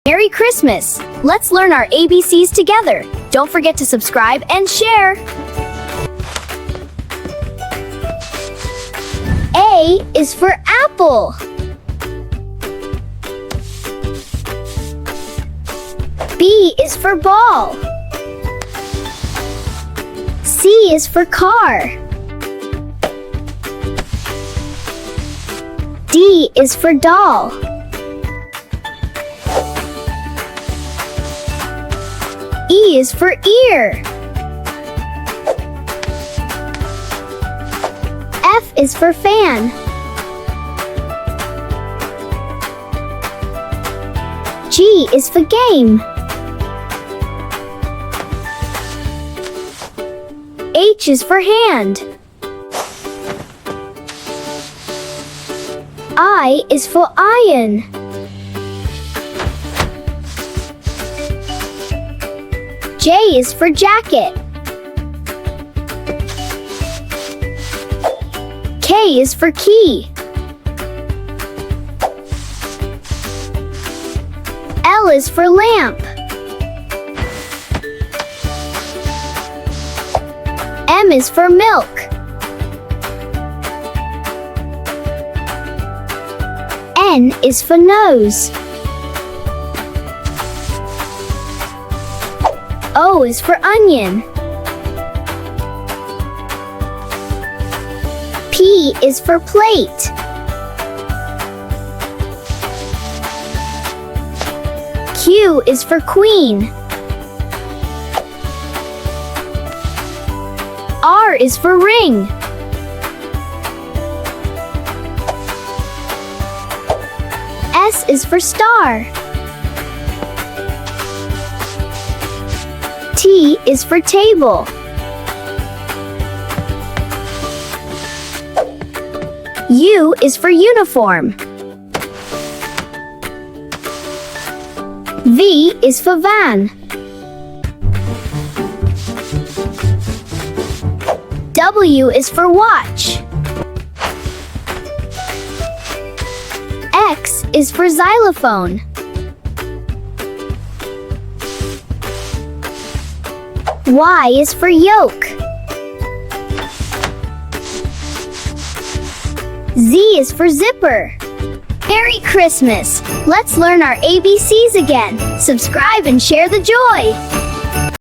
Merry Christmas! Let's learn our ABCs together. Don't forget to subscribe and share. A is for apple. B is for ball. C is for car. D is for doll. E is for ear. F is for fan. G is for game. H is for hand. I is for iron. J is for jacket. K is for key. L is for lamp. M is for milk. N is for nose. O is for onion. P is for plate. Q is for queen. R is for ring. S is for star. T is for table. U is for uniform. V is for van. W is for watch. X is for xylophone. Y is for yoke. Z is for zipper. Merry Christmas! Let's learn our ABCs again. Subscribe and share the joy.